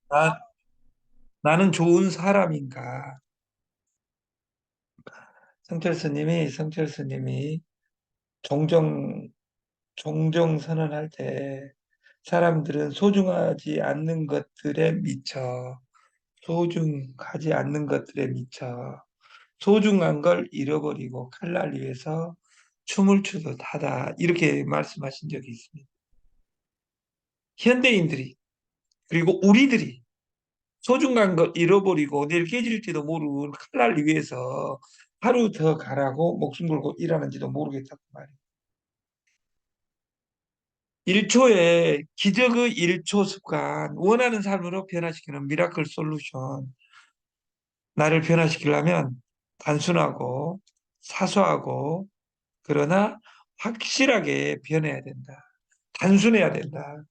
나, 나는 좋은 사람인가? 성철스님이 종종, 종종 선언할 때 사람들은 소중하지 않는 것들에 미쳐, 소중하지 않는 것들에 미쳐, 소중한 걸 잃어버리고 칼날 위해서 춤을 추듯 하다. 이렇게 말씀하신 적이 있습니다. 현대인들이, 그리고 우리들이 소중한 걸 잃어버리고 내일 깨질지도 모르는 칼날 위해서 하루 더 가라고 목숨 걸고 일하는지도 모르겠다고 말이에요. 1초의 기적의 1초 습관, 원하는 삶으로 변화시키는 미라클 솔루션. 나를 변화시키려면 단순하고 사소하고 그러나 확실하게 변해야 된다. 단순해야 된다.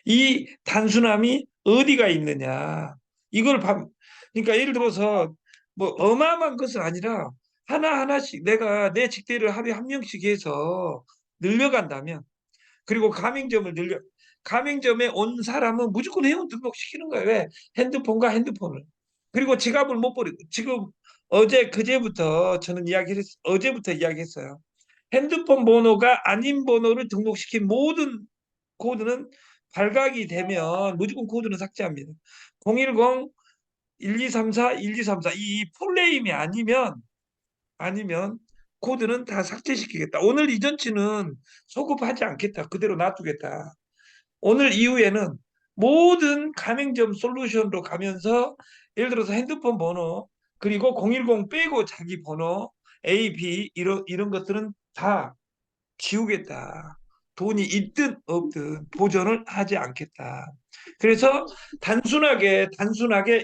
이 단순함이 어디가 있느냐? 이걸 그러니까 예를 들어서 뭐 어마어마한 것은 아니라 하나하나씩 내가 내 직대를 하루에 한 명씩 해서 늘려간다면, 그리고 가맹점에 온 사람은 무조건 회원 등록시키는 거예요. 왜? 핸드폰과 핸드폰을. 그리고 지갑을 못 버리고, 지금 그제부터 저는 어제부터 이야기했어요. 핸드폰 번호가 아닌 번호를 등록시킨 모든 코드는 발각이 되면 무조건 코드는 삭제합니다. 010 1234 1234 이 풀네임이 아니면 코드는 다 삭제시키겠다. 오늘 이전치는 소급하지 않겠다. 그대로 놔두겠다. 오늘 이후에는 모든 가맹점 솔루션으로 가면서 예를 들어서 핸드폰 번호 그리고 010 빼고 자기 번호 A, B 이런 것들은 다 지우겠다. 돈이 있든 없든 보전을 하지 않겠다. 그래서 단순하게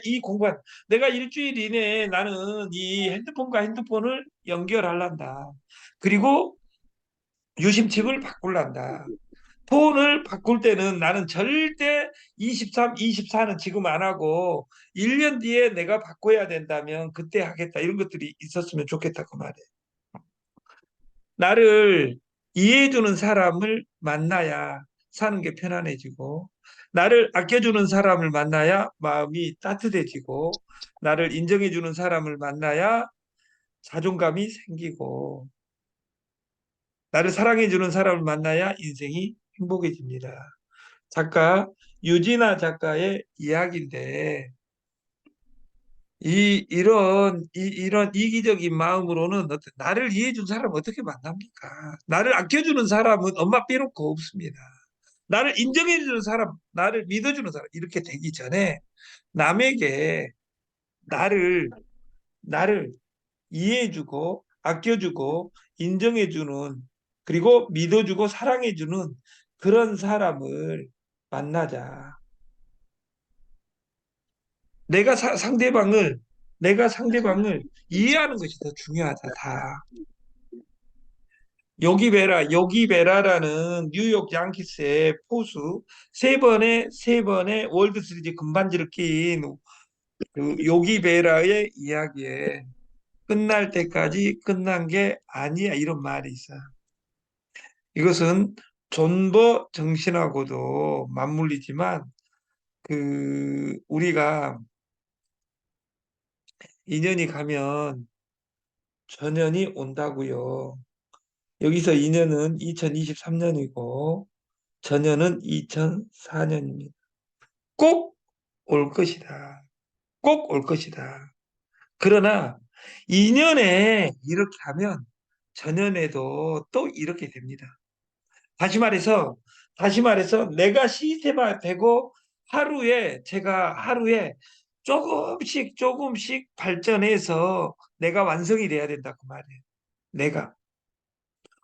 이 공간, 내가 일주일 이내에 나는 이 핸드폰과 핸드폰을 연결하란다. 그리고 유심칩을 바꿀란다. 폰을 바꿀 때는 나는 절대 23, 24는 지금 안 하고 1년 뒤에 내가 바꿔야 된다면 그때 하겠다. 이런 것들이 있었으면 좋겠다 그 말이에요. 나를 이해해주는 사람을 만나야 사는 게 편안해지고, 나를 아껴주는 사람을 만나야 마음이 따뜻해지고, 나를 인정해주는 사람을 만나야 자존감이 생기고, 나를 사랑해주는 사람을 만나야 인생이 행복해집니다. 작가 유진아 작가의 이야기인데, 이런 이기적인 마음으로는 나를 이해해준 사람 어떻게 만납니까? 나를 아껴주는 사람은 엄마 빼놓고 없습니다. 나를 인정해주는 사람, 나를 믿어주는 사람, 이렇게 되기 전에 남에게 나를, 나를 이해해주고, 아껴주고, 인정해주는, 그리고 믿어주고, 사랑해주는 그런 사람을 만나자. 내가 상대방을, 내가 상대방을 이해하는 것이 더 중요하다, 다. 요기 베라라는 뉴욕 양키스의 포수, 세 번의 월드 시리즈 금반지를 낀 그 요기 베라의 이야기에 끝날 때까지 끝난 게 아니야. 이런 말이 있어. 이것은 존버 정신하고도 맞물리지만, 우리가 인연이 가면 전연이 온다고요. 여기서 인연은 2023년이고 전년은 2004년입니다. 꼭 올 것이다. 꼭 올 것이다. 그러나 2년에 이렇게 하면 전년에도 또 이렇게 됩니다. 다시 말해서 내가 시스템화되고 제가 하루에 조금씩 발전해서 내가 완성이 돼야 된다 그 말이에요. 내가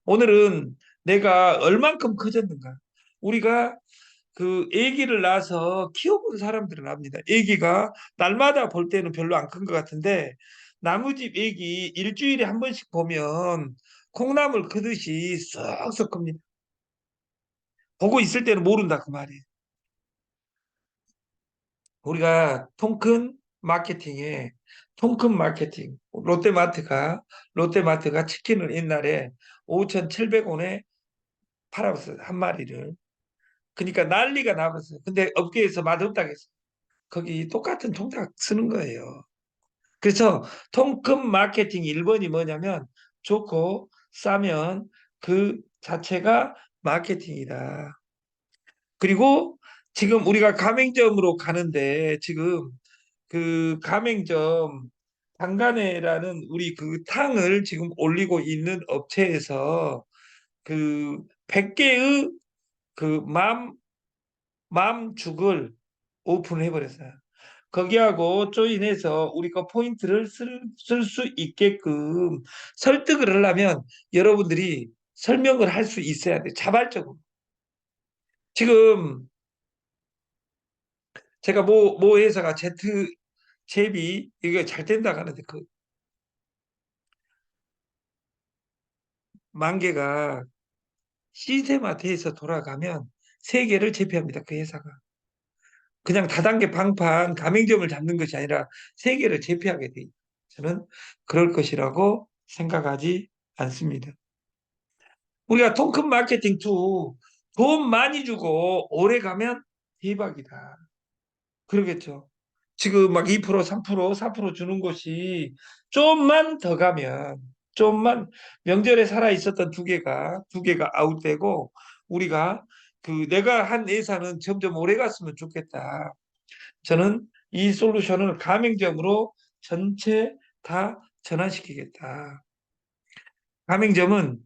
오늘은 내가 얼만큼 커졌는가? 우리가 그 아기를 낳아서 키워본 사람들은 압니다. 아기가 날마다 볼 때는 별로 안 큰 것 같은데 나무집 아기 일주일에 한 번씩 보면 콩나물 크듯이 쏙쏙 큽니다. 보고 있을 때는 모른다 그 말이에요. 우리가 통큰 마케팅 롯데마트가 치킨을 옛날에 5,700원에 팔았어요. 한 마리를. 그러니까 난리가 나버렸어요. 근데 업계에서 맛없다고 했어요. 거기 똑같은 통닭 쓰는 거예요. 그래서 통큰 마케팅 1번이 뭐냐면 좋고 싸면 그 자체가 마케팅이다. 그리고 지금 우리가 가맹점으로 가는데 지금 그 가맹점 단간에라는 우리 그 탕을 지금 올리고 있는 업체에서 그 100개의 그 맘죽을 오픈해 버렸어요. 거기하고 조인해서 우리가 포인트를 쓸 수 있게끔 설득을 하려면 여러분들이 설명을 할 수 있어야 돼. 자발적으로. 지금 제가 모 회사가 제비 이게 잘 된다고 하는데 그 만개가 시스템화돼서 돌아가면 세계를 제패합니다. 그 회사가. 그냥 다단계 방판 가맹점을 잡는 것이 아니라 세계를 제패하게 돼 있다. 저는 그럴 것이라고 생각하지 않습니다. 우리가 통큰 마케팅 투 돈 많이 주고 오래 가면 대박이다. 그러겠죠. 지금 막 2%, 3%, 4% 주는 곳이 좀만 더 가면 좀만 명절에 살아 있었던 두 개가 아웃되고 우리가 그 내가 한 예산은 점점 오래 갔으면 좋겠다. 저는 이 솔루션을 가맹점으로 전체 다 전환시키겠다. 가맹점은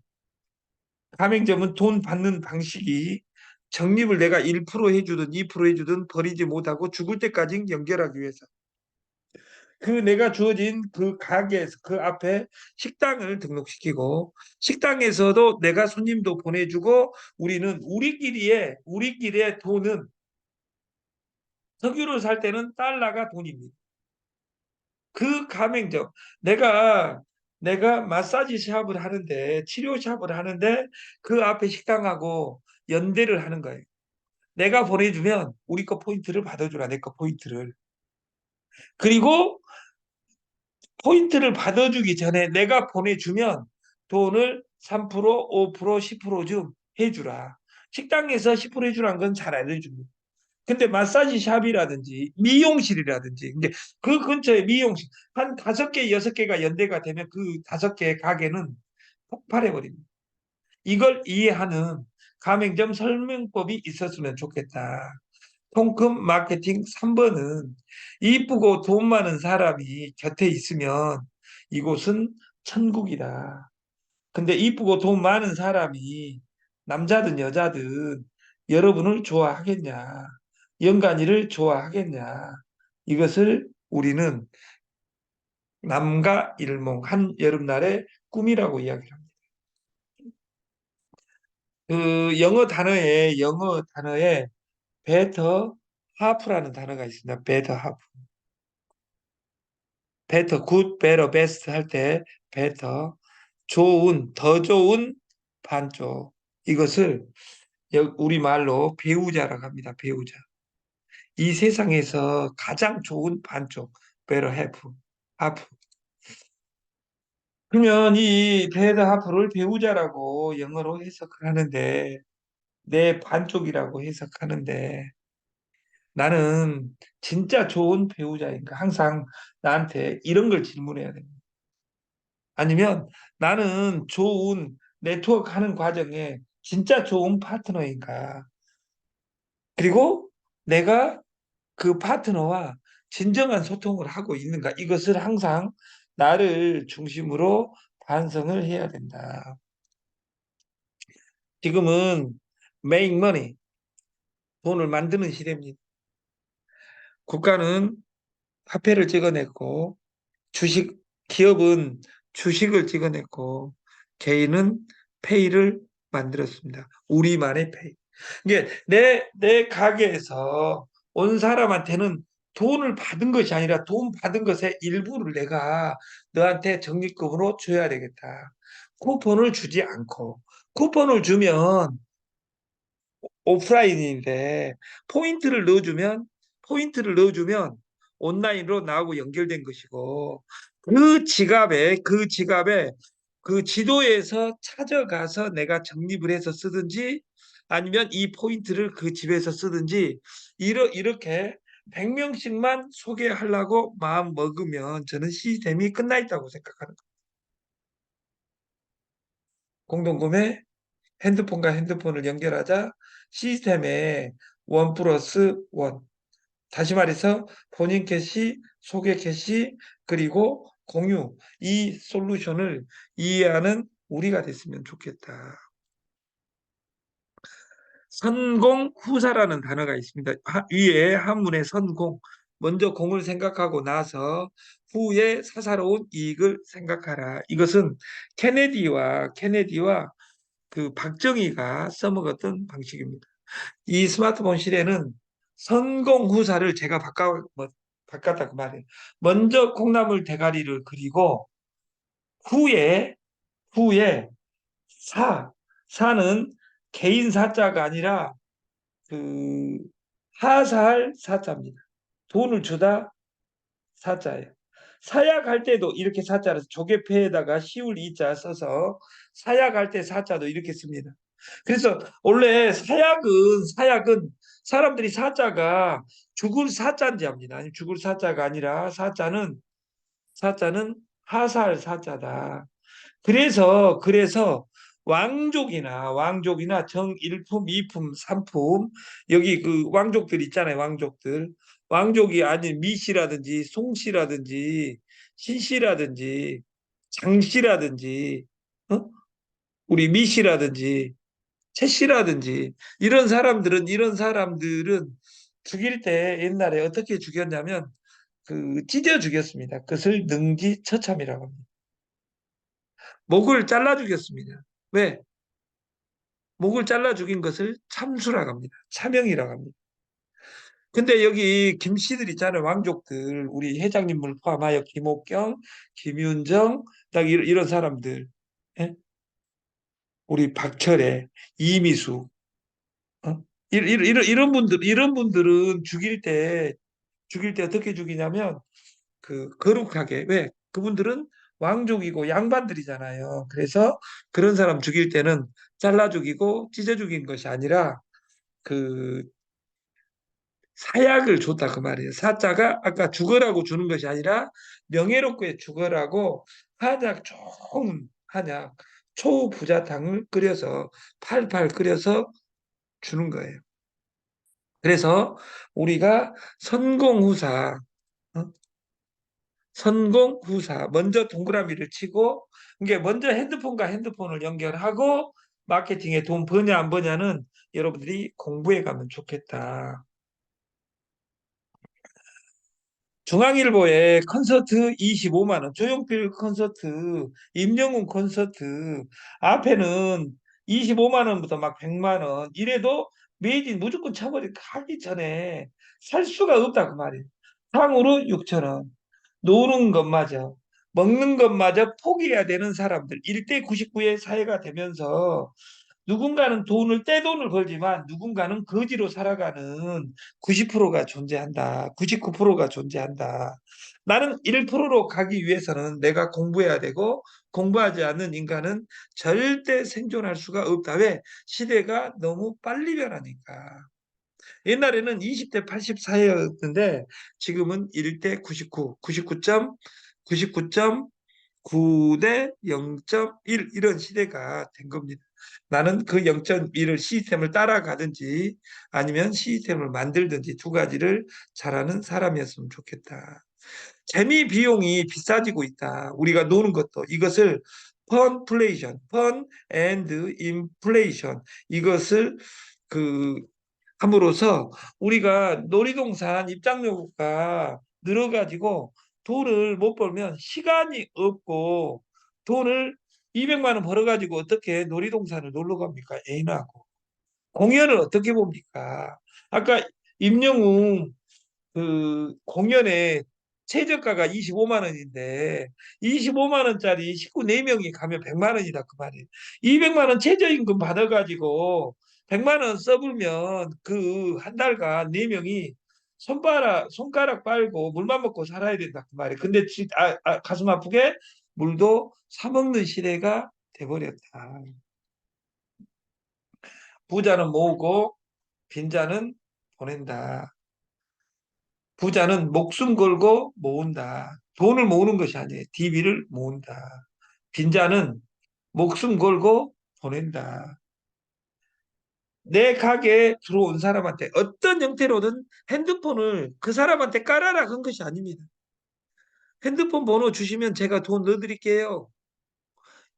가맹점은 돈 받는 방식이 적립을 내가 1% 해주든 2% 해주든 버리지 못하고 죽을 때까지 연결하기 위해서 그 내가 주어진 그 가게에서 그 앞에 식당을 등록시키고 식당에서도 내가 손님도 보내주고 우리는 우리끼리의 돈은 석유를 살 때는 달러가 돈입니다. 그 가맹점 내가 마사지 샵을 하는데 치료 샵을 하는데 그 앞에 식당하고 연대를 하는 거예요. 내가 보내주면 우리 거 포인트를 받아주라 내 거 포인트를. 그리고 포인트를 받아주기 전에 내가 보내주면 돈을 3%, 5%, 10%좀 해주라. 식당에서 10% 해주라는 건 잘 알려줍니다. 근데 마사지 샵이라든지 미용실이라든지 이제 그 근처에 미용실 한 5개, 6개가 연대가 되면 그 5개 가게는 폭발해 버립니다. 이걸 이해하는 가맹점 설명법이 있었으면 좋겠다. 통금 마케팅 3번은 이쁘고 돈 많은 사람이 곁에 있으면 이곳은 천국이다. 근데 이쁘고 돈 많은 사람이 남자든 여자든 여러분을 좋아하겠냐? 연간이를 좋아하겠냐? 이것을 우리는 남가 일몽 한 여름날의 꿈이라고 이야기합니다. 그 영어 단어에 베터 하프라는 단어가 있습니다. 베터 하프. 베터 굿, 베터, 베스트 할 때 베터 좋은, 더 좋은 반쪽. 이것을 우리말로 배우자라고 합니다. 배우자. 이 세상에서 가장 좋은 반쪽. better half. 하프. 그러면 이 better half를 배우자라고 영어로 해석을 하는데 내 반쪽이라고 해석하는데 나는 진짜 좋은 배우자인가? 항상 나한테 이런 걸 질문해야 됩니다. 아니면 나는 좋은 네트워크 하는 과정에 진짜 좋은 파트너인가? 그리고 내가 그 파트너와 진정한 소통을 하고 있는가? 이것을 항상 나를 중심으로 반성을 해야 된다. 지금은 make money, 돈을 만드는 시대입니다. 국가는 화폐를 찍어냈고 주식, 기업은 주식을 찍어냈고 개인은 페이를 만들었습니다. 우리만의 페이. 이게 내 가게에서 온 사람한테는 돈을 받은 것이 아니라 돈 받은 것의 일부를 내가 너한테 적립금으로 줘야 되겠다. 쿠폰을 주지 않고 쿠폰을 주면 오프라인인데 포인트를 넣어주면 온라인으로 나하고 연결된 것이고 그 지갑에 그 지도에서 찾아가서 내가 적립을 해서 쓰든지 아니면 이 포인트를 그 집에서 쓰든지 이렇게 100명씩만 소개하려고 마음 먹으면 저는 시스템이 끝나 있다고 생각하는 거예요. 공동구매, 핸드폰과 핸드폰을 연결하자 시스템에 원 플러스 원. 다시 말해서 본인 캐시, 소개 캐시, 그리고 공유. 이 솔루션을 이해하는 우리가 됐으면 좋겠다. 선공후사라는 단어가 있습니다. 위에 한문에 선공. 먼저 공을 생각하고 나서 후에 사사로운 이익을 생각하라. 이것은 케네디와 그 박정희가 써먹었던 방식입니다. 이 스마트폰 시대는 선공후사를 제가 바꿨다 그 말이에요. 먼저 콩나물 대가리를 그리고 후에 후에 사 사는 개인 사자가 아니라 그 하사할 사자입니다. 돈을 주다 사자예요. 사약할 때도 이렇게 사자를 조개패에다가 시울 이자 써서 사약할 때 사자도 이렇게 씁니다. 그래서 원래 사약은 사람들이 사자가 죽을 사자인지 압니다. 아니 죽을 사자가 아니라 사자는 하사할 사자다. 그래서 왕족이나 정일품, 이품, 삼품 여기 그 왕족들 있잖아요. 왕족이 아닌 미씨라든지 송씨라든지 신씨라든지 장씨라든지 어? 우리 미씨라든지 최씨라든지 이런 사람들은 죽일 때 옛날에 어떻게 죽였냐면 그 찢어 죽였습니다. 그것을 능지처참이라고 합니다. 목을 잘라 죽였습니다. 왜? 목을 잘라 죽인 것을 참수라고 합니다. 차명이라고 합니다. 근데 여기 김씨들 있잖아요. 왕족들. 우리 회장님을 포함하여 김옥경, 김윤정, 딱 이런 사람들. 예? 우리 박철애, 이미수. 어? 이런 분들은 죽일 때 어떻게 죽이냐면 그 거룩하게. 왜? 그분들은 왕족이고 양반들이잖아요. 그래서 그런 사람 죽일 때는 잘라 죽이고 찢어 죽인 것이 아니라 그 사약을 줬다 그 말이에요. 사자가 아까 죽어라고 주는 것이 아니라 명예롭게 죽어라고 좋은 한약 초부자탕을 끓여서 팔팔 끓여서 주는 거예요. 그래서 우리가 선공후사 어? 선공후사 먼저 동그라미를 치고 이게 먼저 핸드폰과 핸드폰을 연결하고 마케팅에 돈 버냐 안 버냐는 여러분들이 공부해 가면 좋겠다. 중앙일보에 콘서트 25만 원, 조용필 콘서트, 임영웅 콘서트 앞에는 25만 원부터 막 100만 원 이래도 매진 무조건 쳐버리 가기 전에 살 수가 없다 그 말이에요. 상으로 6천 원, 노는 것마저 먹는 것마저 포기해야 되는 사람들 1대 99의 사회가 되면서 누군가는 떼돈을 벌지만 누군가는 거지로 살아가는 90%가 존재한다. 99%가 존재한다. 나는 1%로 가기 위해서는 내가 공부해야 되고 공부하지 않는 인간은 절대 생존할 수가 없다. 왜? 시대가 너무 빨리 변하니까. 옛날에는 20대 84였는데 지금은 1대 99, 99대 0.1 이런 시대가 된 겁니다. 나는 그 0.1을 시스템을 따라가든지 아니면 시스템을 만들든지 두 가지를 잘하는 사람이었으면 좋겠다. 재미 비용이 비싸지고 있다. 우리가 노는 것도 이것을 펀 앤드 인플레이션 이것을 그 함으로써 우리가 놀이동산 입장료가 늘어가지고 돈을 못 벌면 시간이 없고 돈을 200만 원 벌어가지고 어떻게 놀이동산을 놀러 갑니까? 애인하고. 공연을 어떻게 봅니까? 아까 임영웅 그 공연에 최저가가 25만 원인데 25만 원짜리 식구 4명이 가면 100만 원이다 그 말이에요. 200만 원 최저임금 받아가지고 100만 원 써불면 그 한 달간 4명이 손가락 빨고 물만 먹고 살아야 된다 그 말이에요. 근데 가슴 아프게 물도 사 먹는 시대가 돼버렸다. 부자는 모으고 빈자는 보낸다. 부자는 목숨 걸고 모은다. 돈을 모으는 것이 아니에요. DB를 모은다. 빈자는 목숨 걸고 보낸다. 내 가게에 들어온 사람한테 어떤 형태로든 핸드폰을 그 사람한테 깔아라 한 것이 아닙니다. 핸드폰 번호 주시면 제가 돈 넣어드릴게요.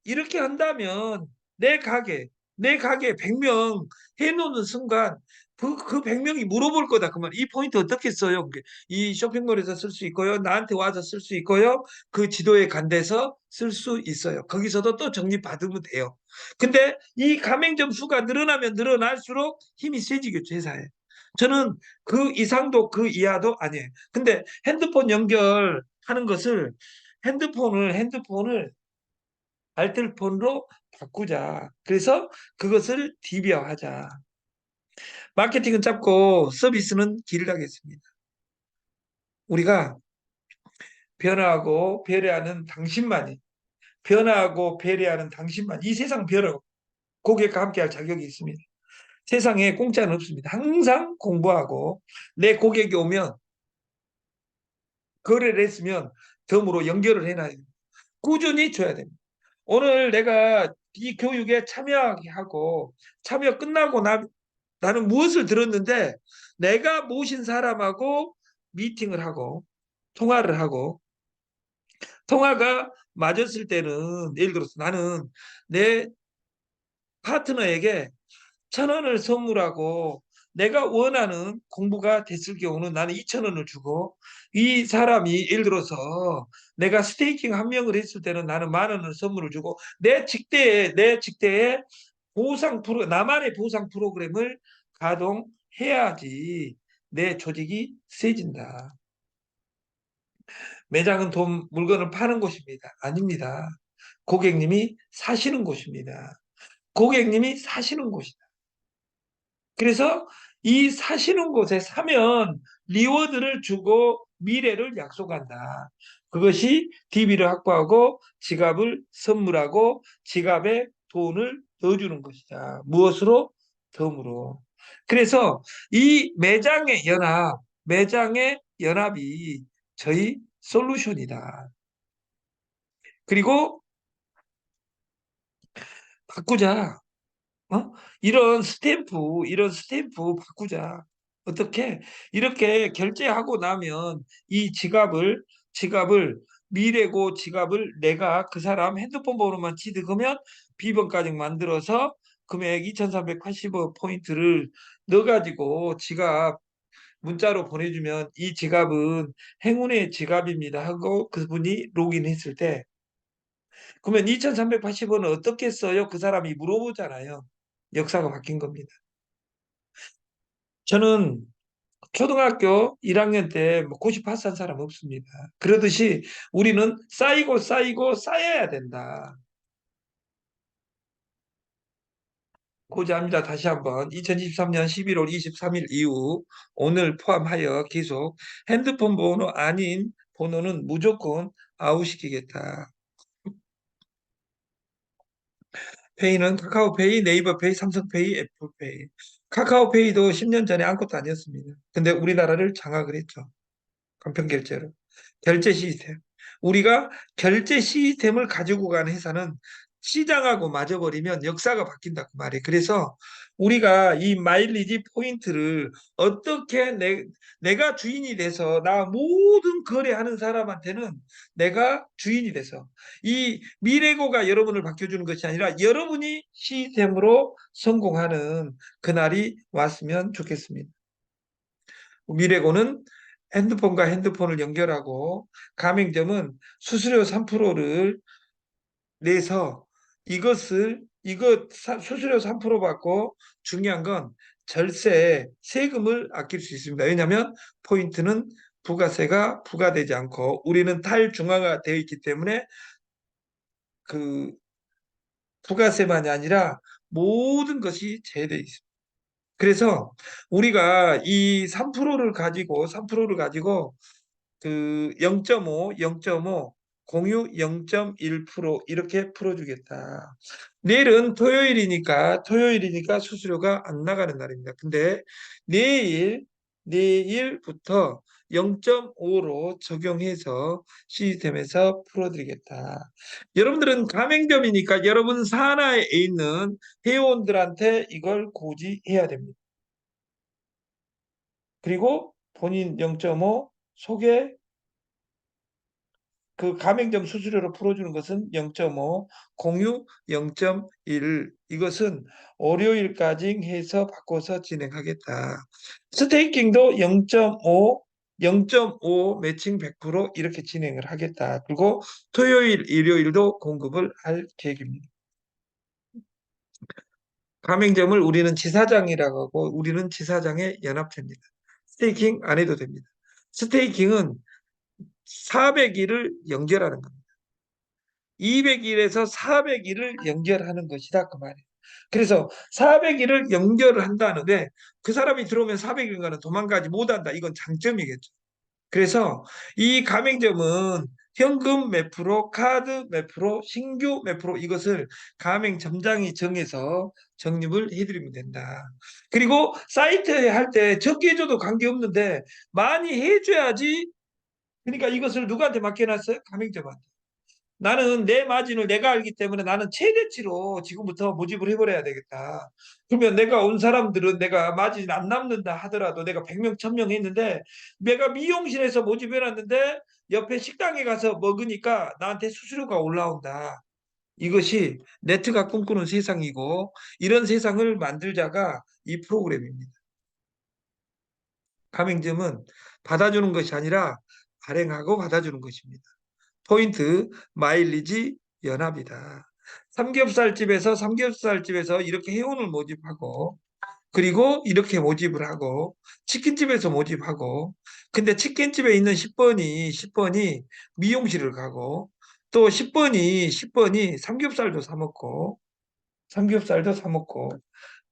이렇게 한다면 내 가게, 내 가게 100명 해놓는 순간 그 100명이 물어볼 거다. 그만 이 포인트 어떻게 써요? 이 쇼핑몰에서 쓸 수 있고요. 나한테 와서 쓸 수 있고요. 그 지도에 간 데서 쓸 수 있어요. 거기서도 또 적립받으면 돼요. 근데 이 가맹점 수가 늘어나면 늘어날수록 힘이 세지겠죠, 회사에. 저는 그 이상도 그 이하도 아니에요. 근데 핸드폰 연결하는 것을 핸드폰을 알뜰폰으로 바꾸자. 그래서 그것을 DB화하자. 마케팅은 짧고 서비스는 길다겠습니다. 우리가 변화하고 배려하는 당신만이 변화하고 배려하는 당신만 이 세상 변화고 고객과 함께할 자격이 있습니다. 세상에 공짜는 없습니다. 항상 공부하고 내 고객이 오면 거래를 했으면 덤으로 연결을 해놔야 됩니다. 꾸준히 줘야 됩니다. 오늘 내가 이 교육에 참여하고 참여 끝나고 나는 무엇을 들었는데 내가 모신 사람하고 미팅을 하고 통화를 하고 통화가 맞았을 때는 예를 들어서 나는 내 파트너에게 1,000원을 선물하고 내가 원하는 공부가 됐을 경우는 나는 2,000원을 주고 이 사람이 예를 들어서 내가 스테이킹 한 명을 했을 때는 나는 10,000원을 선물을 주고 내 직대에 나만의 보상 프로그램을 가동해야지 내 조직이 세진다. 매장은 물건을 파는 곳입니다. 아닙니다. 고객님이 사시는 곳입니다. 고객님이 사시는 곳이다. 그래서 이 사시는 곳에 사면 리워드를 주고 미래를 약속한다. 그것이 DB를 확보하고 지갑을 선물하고 지갑에 돈을 넣어주는 것이다. 무엇으로? 덤으로. 그래서 이 매장의 연합이 저희 솔루션이다. 그리고 바꾸자. 어? 이런 스탬프 바꾸자. 어떻게? 이렇게 결제하고 나면 이 지갑을, 미래고 지갑을 내가 그 사람 핸드폰 번호만 취득하면 비번까지 만들어서 금액 2,380포인트를 넣어가지고 지갑 문자로 보내주면 이 지갑은 행운의 지갑입니다 하고 그분이 로그인했을 때 그러면 2,380원은 어떻게 써요? 그 사람이 물어보잖아요. 역사가 바뀐 겁니다. 저는 초등학교 1학년 때 90파스 한 사람 없습니다. 그러듯이 우리는 쌓이고 쌓이고 쌓여야 된다. 고자합니다. 다시 한번 2023년 11월 23일 이후 오늘 포함하여 계속 핸드폰 번호 아닌 번호는 무조건 아웃시키겠다. 페이는 카카오페이, 네이버페이, 삼성페이, 애플페이. 카카오페이도 10년 전에 아무것도 아니었습니다. 근데 우리나라를 장악을 했죠. 간편결제로. 결제 시스템. 우리가 결제 시스템을 가지고 가는 회사는 시장하고 맞아버리면 역사가 바뀐다 그 말이에요. 그래서 우리가 이 마일리지 포인트를 어떻게 내가 주인이 돼서 나 모든 거래하는 사람한테는 내가 주인이 돼서 이 미래고가 여러분을 바뀌어주는 것이 아니라 여러분이 시스템으로 성공하는 그날이 왔으면 좋겠습니다. 미래고는 핸드폰과 핸드폰을 연결하고 가맹점은 수수료 3%를 내서 수수료 3% 받고 중요한 건 세금을 아낄 수 있습니다. 왜냐하면 포인트는 부가세가 부과되지 않고 우리는 탈중앙화 되어 있기 때문에 그 부가세만이 아니라 모든 것이 제외되어 있습니다. 그래서 우리가 이 3%를 가지고 그 0.5, 0.5, 공유 0.1% 이렇게 풀어주겠다. 내일은 토요일이니까 수수료가 안 나가는 날입니다. 근데 내일부터 0.5로 적용해서 시스템에서 풀어드리겠다. 여러분들은 가맹점이니까 여러분 산하에 있는 회원들한테 이걸 고지해야 됩니다. 그리고 본인 0.5 속에 그 가맹점 수수료로 풀어주는 것은 0.5, 공유 0.1. 이것은 월요일까지 해서 바꿔서 진행하겠다. 스테이킹도 0.5, 0.5 매칭 100% 이렇게 진행을 하겠다. 그리고 토요일, 일요일도 공급을 할 계획입니다. 가맹점을 우리는 지사장이라고 하고 우리는 지사장의 연합체입니다. 스테이킹 안 해도 됩니다. 스테이킹은 400일을 연결하는 겁니다. 200일에서 400일을 연결하는 것이다 그 말이에요. 그래서 400일을 연결을 한다는데 그 사람이 들어오면 400일간은 도망가지 못한다. 이건 장점이겠죠. 그래서 이 가맹점은 현금 몇 프로, 카드 몇 프로, 신규 몇 프로 이것을 가맹점장이 정해서 적립을 해드리면 된다. 그리고 사이트에 할 때 적게 해줘도 관계없는데 많이 해줘야지. 그러니까 이것을 누구한테 맡겨놨어요? 가맹점한테. 나는 내 마진을 내가 알기 때문에 나는 최대치로 지금부터 모집을 해버려야 되겠다. 그러면 내가 온 사람들은 내가 마진 안 남는다 하더라도 내가 100명, 1000명 했는데 내가 미용실에서 모집해놨는데 옆에 식당에 가서 먹으니까 나한테 수수료가 올라온다. 이것이 네트가 꿈꾸는 세상이고 이런 세상을 만들자가 이 프로그램입니다. 가맹점은 받아주는 것이 아니라 발행하고 받아주는 것입니다. 포인트 마일리지 연합이다. 삼겹살집에서 이렇게 회원을 모집하고 그리고 이렇게 모집을 하고 치킨집에서 모집하고 근데 치킨집에 있는 10번이 미용실을 가고 또 10번이 삼겹살도 사 먹고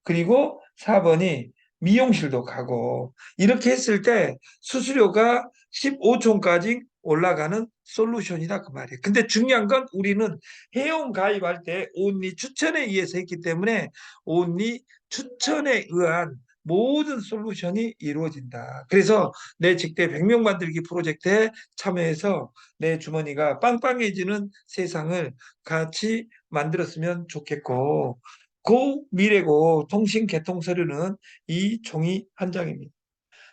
그리고 4번이 미용실도 가고 이렇게 했을 때 수수료가 15촌까지 올라가는 솔루션이다 그 말이에요. 근데 중요한 건 우리는 회원 가입할 때 온리 추천에 의해서 했기 때문에 온리 추천에 의한 모든 솔루션이 이루어진다. 그래서 내 직대 100명 만들기 프로젝트에 참여해서 내 주머니가 빵빵해지는 세상을 같이 만들었으면 좋겠고 그 미래고 통신 개통 서류는 이 종이 한 장입니다.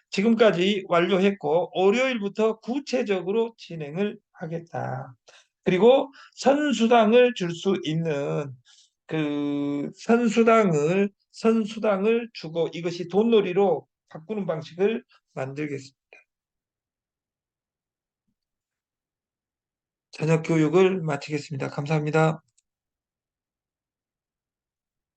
지금까지 완료했고 월요일부터 구체적으로 진행을 하겠다. 그리고 선수당을 줄 수 있는 그 선수당을 주고 이것이 돈놀이로 바꾸는 방식을 만들겠습니다. 저녁 교육을 마치겠습니다. 감사합니다.